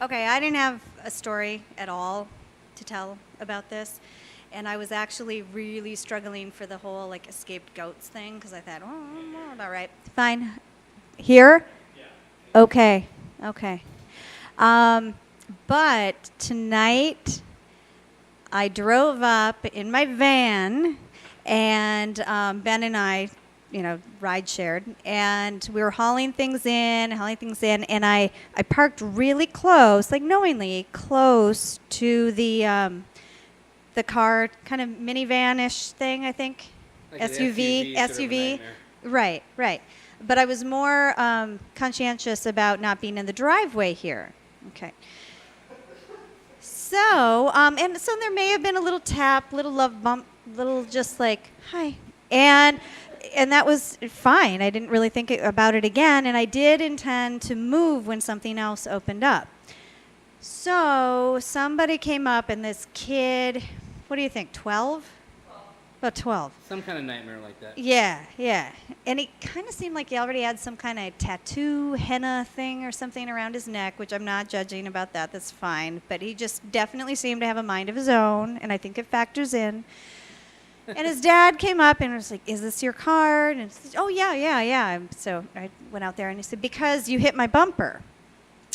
Okay, I didn't have a story at all to tell about this. And I was actually really struggling for the whole like escaped goats thing because I thought, all right, fine. Here? Okay, okay. Um, but tonight I drove up in my van, and Ben and I, ride shared, and we were hauling things in, and I parked really close, like knowingly close to the car, kind of minivan-ish thing, I think, Like an SUV, SUV, sort of a nightmare. Right, right. But I was more conscientious about not being in the driveway here. Okay. So, and so there may have been a little tap, little love bump, little just like, hi. And and that was fine. I didn't really think about it again, and I did intend to move when something else opened up. So, somebody came up, and this kid, what do you think, 12? About 12. Some kind of nightmare like that. Yeah, yeah. And he kind of seemed like he already had some kind of tattoo, henna thing or something around his neck, which I'm not judging about that. That's fine. But he just definitely seemed to have a mind of his own, and I think it factors in. And his dad came up and was like, "Is this your card?" And I said, "Oh, yeah, yeah, yeah." So I went out there, and he said, "Because you hit my bumper."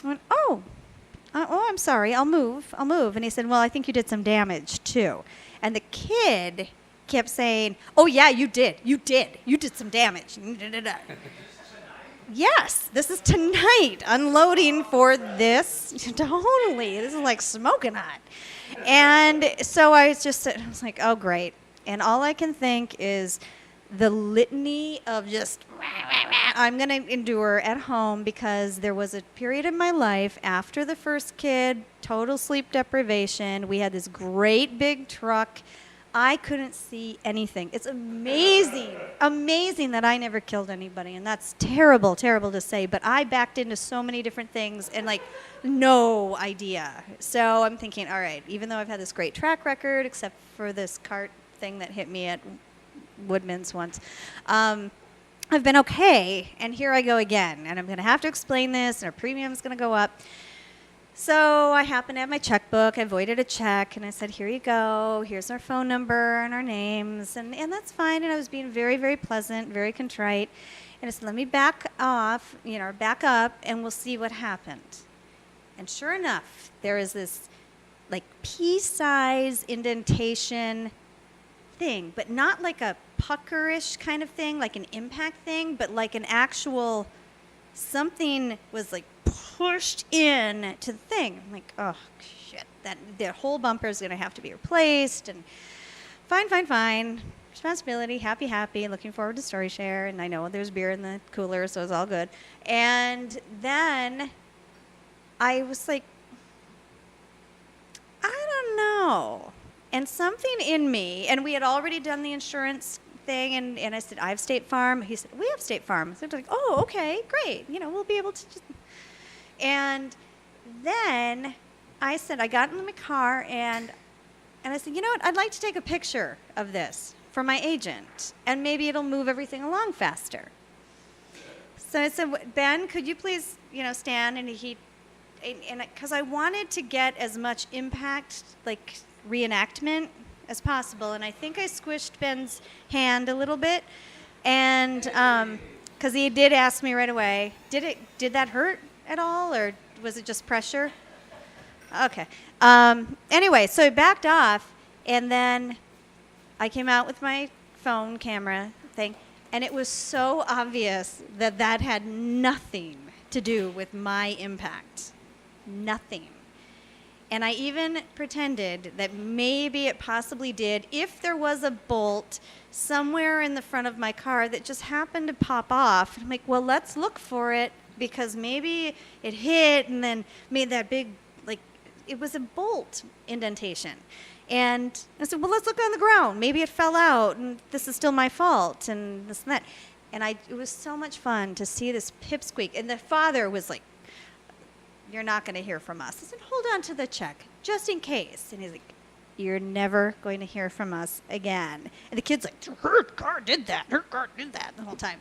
I went, "Oh, I'm sorry. I'll move. I'll move." And he said, "Well, I think you did some damage, too." And the kid kept saying, "Oh, yeah, you did. You did. You did some damage." Yes, this is tonight. Unloading for this. Totally. This is like smoking hot. And so I was like, oh, great. And all I can think is the litany of just I'm going to endure at home, because there was a period in my life after the first kid, total sleep deprivation. We had this great big truck. I couldn't see anything. It's amazing that I never killed anybody, and that's terrible to say, but I backed into so many different things and like no idea. So I'm thinking, all right, even though I've had this great track record, except for this cart thing that hit me at Woodman's once, I've been okay, and here I go again, and I'm going to have to explain this, and our premium's going to go up. So I happened to have my checkbook. I voided a check, and I said, here you go. Here's our phone number and our names, and that's fine. And I was being very, very pleasant, very contrite. And I said, let me back off, back up, and we'll see what happened. And sure enough, there is this, like, pea-size indentation thing, but not like a puckerish kind of thing, like an impact thing, but like an actual something was like pushed in to the thing. I'm like, oh shit, that the whole bumper is gonna have to be replaced. And fine. Responsibility, happy, looking forward to Storyshare, and I know there's beer in the cooler, so it's all good. And then I was like, I don't know. And something in me, and we had already done the insurance thing, and I said, I have State Farm. He said, we have State Farm. So I was like, oh, okay, great. We'll be able to just. And then I said, I got in my car, and I said, you know what, I'd like to take a picture of this for my agent, and maybe it'll move everything along faster. So I said, Ben, could you please, stand? And because I wanted to get as much impact, like reenactment, as possible, and I think I squished Ben's hand a little bit, and because he did ask me right away, did that hurt at all, or was it just pressure? Okay. Anyway, so I backed off, and then I came out with my phone camera thing, and it was so obvious that had nothing to do with my impact. Nothing. And I even pretended that maybe it possibly did, if there was a bolt somewhere in the front of my car that just happened to pop off. I'm like, well, let's look for it, because maybe it hit and then made that big, like, it was a bolt indentation. And I said, well, let's look on the ground. Maybe it fell out, and this is still my fault, and this and that. And it was so much fun to see this pipsqueak. And the father was like, you're not going to hear from us. I said, hold on to the check, just in case. And he's like, you're never going to hear from us again. And the kid's like, her car did that the whole time.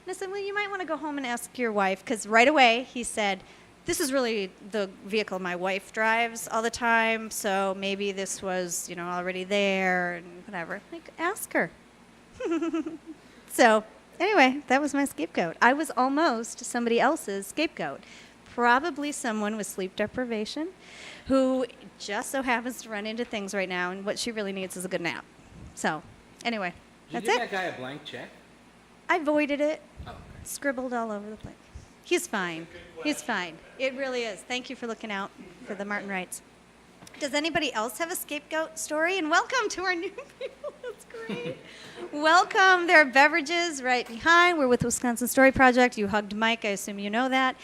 And I said, well, you might want to go home and ask your wife, because right away he said, this is really the vehicle my wife drives all the time, so maybe this was, already there and whatever. Like, ask her. So, anyway, that was my scapegoat. I was almost somebody else's scapegoat. Probably someone with sleep deprivation who just so happens to run into things right now, and what she really needs is a good nap. So, anyway, Did that's you it. give that guy a blank check? I voided it, Oh, okay. scribbled all over the place. He's fine. He's fine. It really is. Thank you for looking out for the Martin Wrights. Does anybody else have a scapegoat story? And welcome to our new people. That's great. Welcome. There are beverages right behind. We're with Wisconsin Story Project. You hugged Mike. I assume you know that.